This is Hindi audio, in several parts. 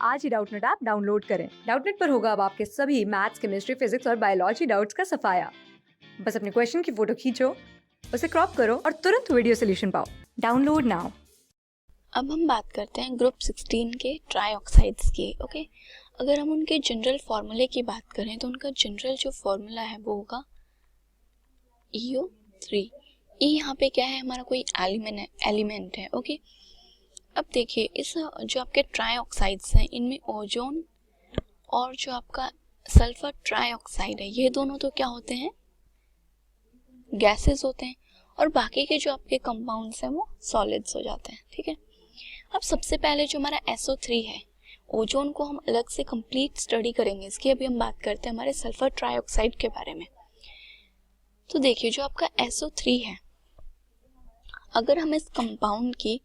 आज ही डाउटनेट ऐप डाउनलोड करें। डाउटनेट पर होगा अब आपके सभी मैथ्स, केमिस्ट्री, फिजिक्स और बायोलॉजी डाउट्स का सफाया। बस अपने क्वेश्चन की फोटो खींचो, उसे क्रॉप करो और तुरंत वीडियो सोल्यूशन पाओ। Download now. अब हम बात करते हैं ग्रुप 16 के ट्राईऑक्साइड्स की। ओके, अगर हम उनके जनरल फॉर्मूले की बात करें तो उनका जनरल जो फॉर्मूला है वो होगा EO3। ई यहाँ पे क्या है, हमारा कोई एलिमेंट है। ओके, अब देखिए इस जो आपके ट्राईऑक्साइड्स हैं इनमें ओजोन और जो आपका सल्फर ट्राईऑक्साइड है ये दोनों तो क्या होते हैं, गैसेस होते हैं, और बाकी के जो आपके कंपाउंड्स हैं वो सॉलिड्स हो जाते हैं। ठीक है, अब सबसे पहले जो हमारा SO3 है, ओजोन को हम अलग से कंप्लीट स्टडी करेंगे इसकी। अभी हम बात करते हैं हमारे सल्फर ट्राईऑक्साइड के बारे में। तो देखिए जो आपका SO3 है, अगर हम इस कंपाउंड की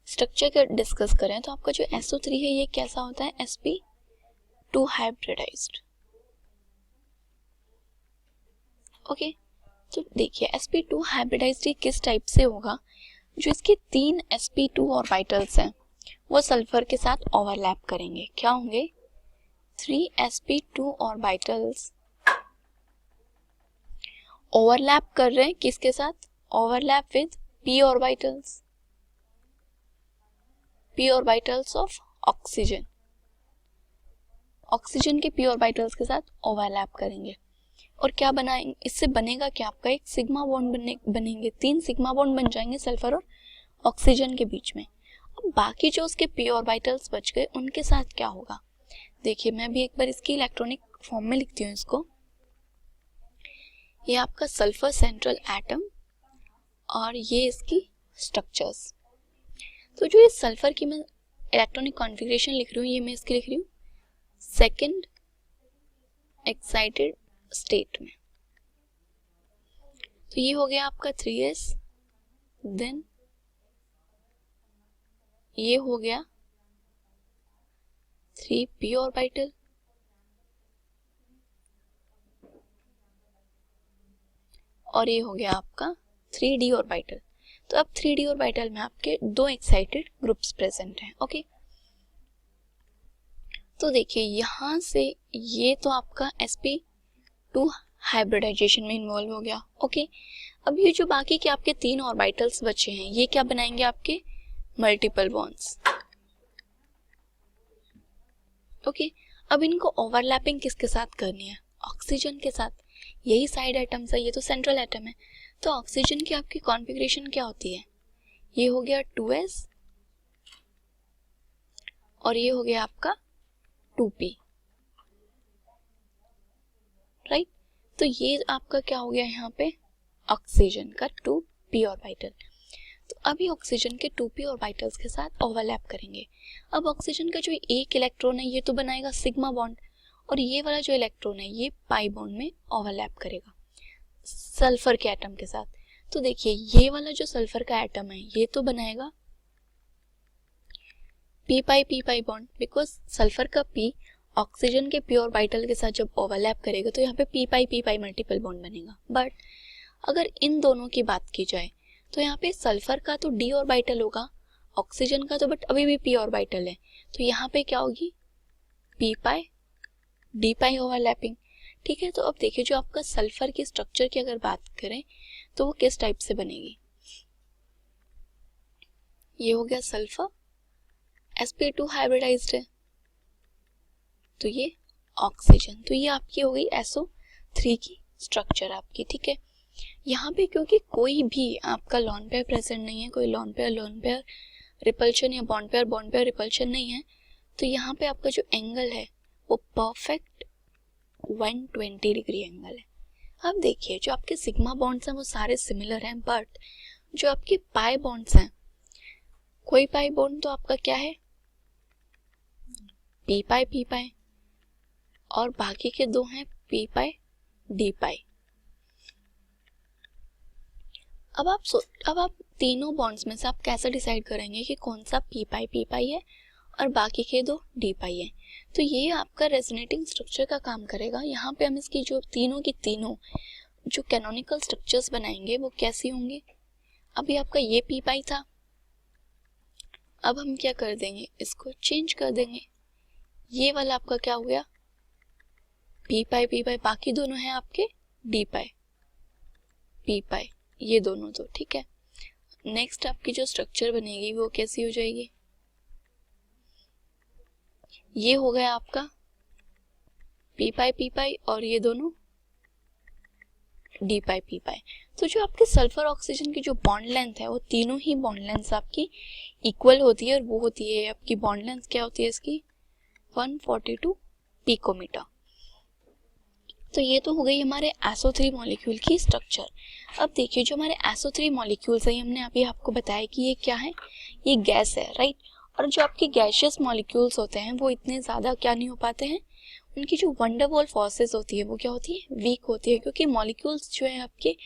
स्ट्रक्चर का डिस्कस करें तो आपका जो SO3 है ये कैसा होता है, sp2 हाइब्रिडाइज्ड। ओके, तो देखिए sp2 हाइब्रिडाइज्ड किस टाइप से होगा, जो इसके 3 sp2 ऑर्बिटल्स हैं वो सल्फर के साथ ओवरलैप करेंगे। क्या होंगे, 3 sp2 ऑर्बिटल्स ओवरलैप कर रहे हैं किसके साथ, overlap with p orbitals, p orbitals of oxygen, oxygen के p ऑर्बिटल्स के साथ ओवरलैप करेंगे। और क्या बनाएंगे, इससे बनेगा क्या, आपका एक सिग्मा बॉन्ड बनेंगे, 3 सिग्मा बॉन्ड बन जाएंगे सल्फर और ऑक्सीजन के बीच में। अब बाकी जो उसके p ऑर्बिटल्स बच गए उनके साथ क्या होगा, देखिए मैं भी एक बार इसकी इलेक्ट्रॉनिक फॉर्म में लिखती हूँ इसको। ये आपका सल्फर सेंट्रल एटम और ये इसकी स्ट्रक्चर्स। तो जो ये सल्फर की मैं इलेक्ट्रॉनिक कॉन्फ़िगरेशन लिख रही हूँ ये मैं इसकी लिख रही हूँ सेकंड एक्साइटेड स्टेट में। तो ये हो गया आपका 3s, देन ये हो गया 3p ऑर्बिटल, और ये हो गया आपका 3d ऑर्बिटल। तो अब 3d ऑर्बिटल में आपके 2 एक्साइटेड ग्रुप्स प्रेजेंट हैं। ओके, तो देखिए यहां से ये तो आपका sp2 हाइब्रिडाइजेशन में इन्वॉल्व हो गया। ओके, अब ये जो बाकी के आपके 3 ऑर्बिटल्स बचे हैं ये क्या बनाएंगे, आपके मल्टीपल बॉन्ड्स। ओके, अब इनको ओवरलैपिंग किसके साथ करनी है, ऑक्सीजन के साथ। यही साइड एटम्स है, ये तो सेंट्रल एटम है। तो ऑक्सीजन की आपकी कॉन्फ़िगरेशन क्या होती है, ये हो गया 2s और ये हो गया आपका 2p, राइट। तो ये आपका क्या हो गया यहाँ पे, ऑक्सीजन का 2p ऑर्बिटल। तो अभी ऑक्सीजन के 2p ऑर्बिटल्स के साथ ओवरलैप करेंगे। अब ऑक्सीजन का जो एक इलेक्ट्रॉन है ये तो बनाएगा सिग्मा बॉन्ड, और ये वाला जो इलेक्ट्रॉन है ये पाई बॉन्ड में ओवरलैप करेगा सल्फर के एटम के साथ। तो देखिए ये वाला जो सल्फर का एटम है ये तो बनाएगा p pi bond, because sulphur का p ऑक्सीजन के p ऑर्बिटल के साथ जब ओवरलैप करेगा तो यहाँ पे p पाई मल्टीपल बॉन्ड बनेगा। बट अगर इन दोनों की बात की जाए तो यहाँ पे सल्फर का तो d ऑर्बिटल होगा, ऑक्सीजन का तो बट अभी भी p ऑर्बिटल है, तो यहाँ पे क्या होगी, p पाई d पाई ओवरलैपिंग। ठीक है, तो अब देखिए जो आपका सल्फर की स्ट्रक्चर की अगर बात करें तो वो किस टाइप से बनेगी, ये हो गया सल्फर, sp2 हाइब्रिडाइज्ड है, तो ये ऑक्सीजन, तो ये आपकी हो गई SO3 की स्ट्रक्चर आपकी। ठीक है, यहाँ पे क्योंकि कोई भी आपका लॉन पेयर प्रेजेंट नहीं है, कोई लॉन पेयर रिपल्शन या बॉन्ड पेयर रिपल्शन नहीं है, तो यहाँ पे आपका जो एंगल है वो परफेक्ट 120 डिग्री एंगल है। अब देखिए जो आपके सिग्मा बॉन्ड्स हैं वो सारे सिमिलर हैं, बट जो आपके पाई बॉन्ड्स हैं, कोई पाई बॉन्ड तो आपका क्या है p पाई और बाकी के दो हैं p पाई d पाई। अब आप तीनों बॉन्ड्स में से आप कैसे डिसाइड करेंगे कि कौन सा p पाई है और बाकी के दो d पाई है। तो ये आपका रेजोनेटिंग स्ट्रक्चर का काम करेगा। यहाँ पे हम इसकी जो तीनों की तीनों जो कैनोनिकल स्ट्रक्चर्स बनाएंगे वो कैसी होंगे, अभी आपका ये p पाई था, अब हम क्या कर देंगे, इसको चेंज कर देंगे, ये वाला आपका क्या हो गया, पी पाई, बाकी दोनों हैं आपके डी पाई, पी पाई, ये दोनों तो ठीक है। नेक्स्ट आपकी जो स्ट्रक्चर बनेगी वो कैसी हो जाएगी, ये हो गया आपका पी पाई और ये दोनों डी पाई पी पाई। तो जो आपके सल्फर ऑक्सीजन की जो बॉन्ड लेंथ है वो तीनों ही बॉन्ड लेंथ आपकी इक्वल होती है, और वो होती है आपकी बॉन्ड लेंथ क्या होती है इसकी 142 पिकोमीटर। तो ये तो हो गई हमारे SO3 मॉलिक्यूल की स्ट्रक्चर। अब देखिए जो हमारे SO3 मॉलिक्यूल्स है, हमने अभी आपको बताया कि ये क्या है, ये गैस है, राइट। और जो आपके गैशियस मॉलिक्यूल्स होते हैं वो इतने ज़्यादा क्या नहीं हो पाते हैं, उनकी जो वंडरवॉल फोर्सेस होती है वो क्या होती है, वीक होती है, क्योंकि मॉलिक्यूल्स जो है आपके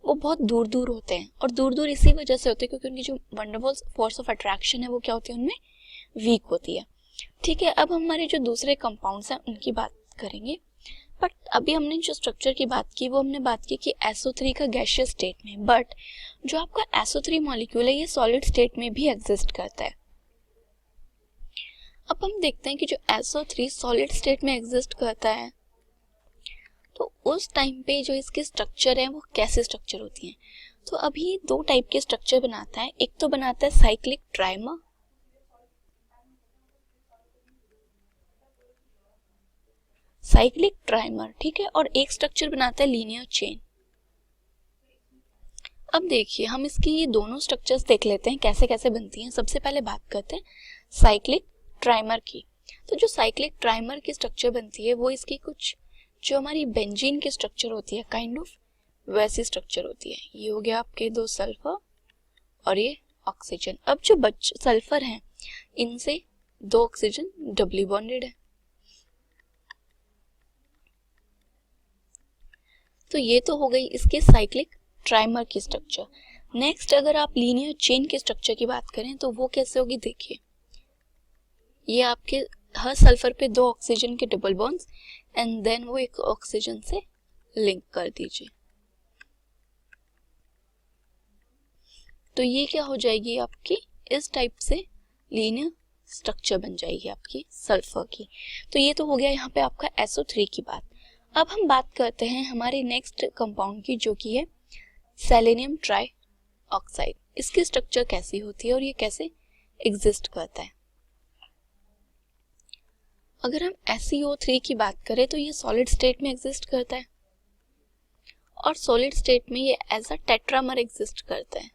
वो बहुत दूर दूर होते हैं, और दूर दूर इसी वजह से होते हैं क्योंकि उनकी जो वंडरवॉल फोर्स ऑफ अट्रैक्शन है वो क्या होती है, उनमें वीक होती है। ठीक है, अब हमारे जो दूसरे कंपाउंड्स हैं उनकी बात करेंगे, बट अभी हमने जो स्ट्रक्चर की बात की वो हमने बात की कि SO3 का गैशियस स्टेट में, बट जो आपका SO3 मॉलिक्यूल है ये सॉलिड स्टेट में भी एग्जिस्ट करता है। अब हम देखते हैं कि जो SO3 सॉलिड स्टेट में एग्जिस्ट करता है तो उस टाइम पे जो इसके स्ट्रक्चर है वो कैसे स्ट्रक्चर होती हैं। तो अभी दो टाइप के स्ट्रक्चर बनाता है, एक तो बनाता है साइक्लिक ट्राइमर, ठीक है, और एक स्ट्रक्चर बनाता है लीनियर चेन। अब देखिए हम इसकी ये दोनों स्ट्रक्चर्स देख लेते हैं कैसे कैसे बनती हैं। सबसे पहले बात करते हैं साइक्लिक ट्राइमर की। तो जो साइक्लिक ट्राइमर की स्ट्रक्चर बनती है वो इसकी कुछ जो हमारी बेंजीन की स्ट्रक्चर होती है काइंड ऑफ वैसी स्ट्रक्चर होती है। ये हो गया आपके दो सल्फर और ये ऑक्सीजन। अब जो सल्फर हैं इनसे दो ऑक्सीजन डबली बॉन्डेड है, तो ये तो हो गई इसके साइक्लिक ट्राइमर की स्ट्रक्चर। नेक्स्ट अगर आप लीनियर चेन के स्ट्रक्चर की बात करें तो वो कैसे होगी, देखिए ये आपके हर सल्फर पे दो ऑक्सीजन के डबल बॉन्ड्स एंड देन वो एक ऑक्सीजन से लिंक कर दीजिए, तो ये क्या हो जाएगी आपकी इस टाइप से लीनियर स्ट्रक्चर बन जाएगी आपकी सल्फर की। तो ये तो हो गया यहाँ पे आपका SO3 की बात। अब हम बात करते हैं हमारे नेक्स्ट कंपाउंड की जो कि है सेलेनियम ट्राई ऑक्साइड। इसकी स्ट्रक्चर कैसी होती है और ये कैसे एग्जिस्ट करता है। अगर हम SeO3 की बात करें तो ये सॉलिड स्टेट में एग्जिस्ट करता है और सॉलिड स्टेट में ये एज अ टेट्रामर एग्जिस्ट करता है,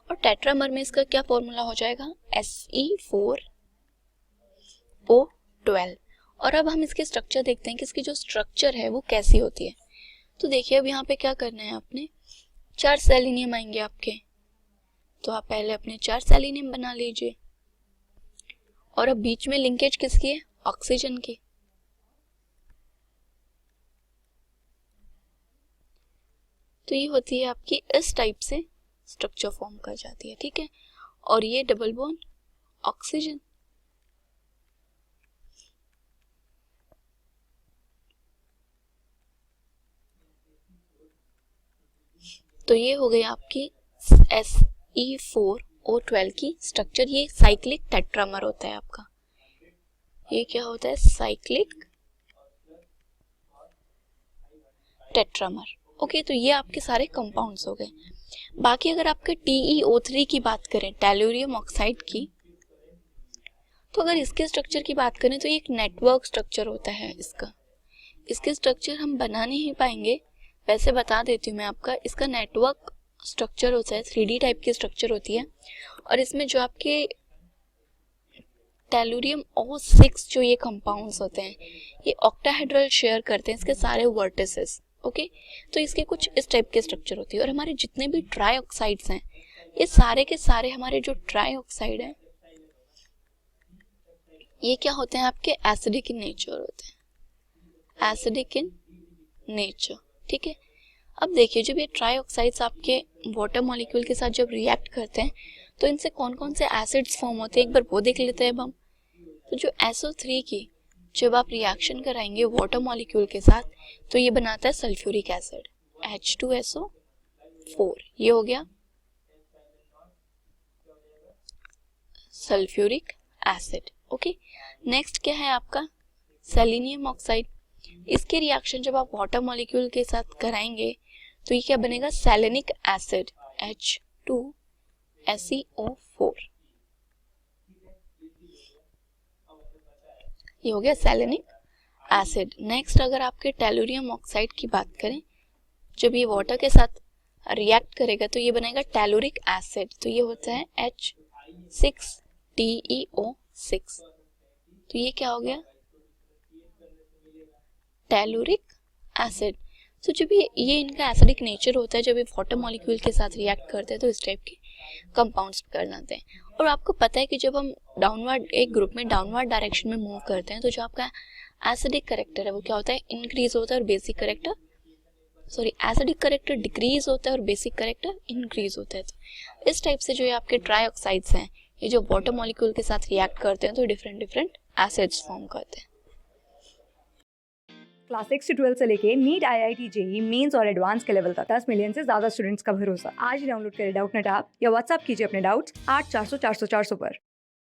और टेट्रामर में इसका क्या फॉर्मूला हो जाएगा Se4O12। और अब हम इसके स्ट्रक्चर देखते हैं कि इसकी जो स्ट्रक्चर है वो कैसी होती है। तो देखिए अब यहाँ पे क्या करना है, आपने 4 सेलेनियम आएंगे आपके, तो आप पहले अपने 4 सेलेनियम बना लीजिए, और अब बीच में लिंकेज किसकी है, ऑक्सीजन की। तो ये होती है आपकी इस टाइप से स्ट्रक्चर फॉर्म कर जाती है, ठीक है, और ये डबल बॉन्ड ऑक्सीजन। तो ये हो गई आपकी Se4O12 की स्ट्रक्चर। ये साइक्लिक टेट्रामर होता है आपका, ये क्या होता है साइक्लिक टेट्रामर। ओके, तो ये आपके सारे कंपाउंड्स हो गए। बाकी अगर आपके TeO3 की बात करें, टेलुरियम ऑक्साइड की, तो अगर इसके स्ट्रक्चर की बात करें तो ये एक नेटवर्क स्ट्रक्चर होता है इसका। इसके स्ट्रक्चर हम बना नहीं पाएंगे, वैसे बता देती हूँ मैं आपका, इसका नेटवर्क स्ट्रक्चर होता है 3D टाइप की स्ट्रक्चर होती है, और इसमें जो आपके टेलुरियम O6 जो ये कंपाउंड्स होते हैं ये ऑक्टाहेड्रल शेयर करते हैं इसके सारे वर्टिसेस। ओके, तो इसके कुछ इस टाइप के स्ट्रक्चर होती है। और हमारे जितने भी ट्राई ऑक्साइड्स हैं ये सारे के सारे हमारे जो ट्राई ऑक्साइड है ये क्या होते हैं आपके एसिडिक इन नेचर होते हैं, एसिडिक इन नेचर, ठीक है। अब देखिए जब ये ट्राई ऑक्साइड्स आपके वाटर मॉलिक्यूल के साथ जब रिएक्ट करते हैं तो इनसे कौन कौन से एसिड्स फॉर्म होते हैं एक बार वो देख लेते हैं अब हम। तो जो SO3 की जब आप रिएक्शन कराएंगे वाटर मॉलिक्यूल के साथ तो ये बनाता है सल्फ्यूरिक एसिड H2SO4, ये हो गया सल्फ्यूरिक एसिड। ओके, नेक्स्ट क्या है आपका सेलेनियम ऑक्साइड। इसके रिएक्शन जब आप वाटर मॉलिक्यूल के साथ कराएंगे तो ये क्या बनेगा, सेलेनिक एसिड H2SeO4। ये हो गया सेलेनिक एसिड। नेक्स्ट अगर आपके टेलुरियम ऑक्साइड की बात करें, जब ये वाटर के साथ रिएक्ट करेगा तो ये बनेगा टेलुरिक एसिड, तो ये होता है H6TeO6। तो ये क्या हो गया, टेलुरिक एसिड। तो जब ये इनका एसिडिक नेचर होता है, जब ये वाटर मॉलिक्यूल के साथ रिएक्ट करते हैं तो इस टाइप के कंपाउंड्स कर जाते हैं। और आपको पता है कि जब हम डाउनवर्ड एक ग्रुप में डाउनवर्ड डायरेक्शन में मूव करते हैं तो जो आपका एसिडिक करेक्टर है वो क्या होता है, इंक्रीज होता है, और basic character acidic character decrease होता है और बेसिक करेक्टर इंक्रीज होता है। तो इस टाइप से जो ये आपके ट्राईऑक्साइड्स हैं, ये जो वाटर मॉलिक्यूल के साथ रिएक्ट करते हैं तो डिफरेंट डिफरेंट एसिड्स फॉर्म करते हैं। क्लास 6 से 12 से लेके नीट, IIT, JEE मेंस और एडवांस के लेवल तक 10 मिलियन से ज्यादा स्टूडेंट्स का भरोसा। आज ही डाउनलोड करें डाउटनेट ऐप या व्हाट्सएप कीजिए अपने डाउट्स 8400 400 400 पर।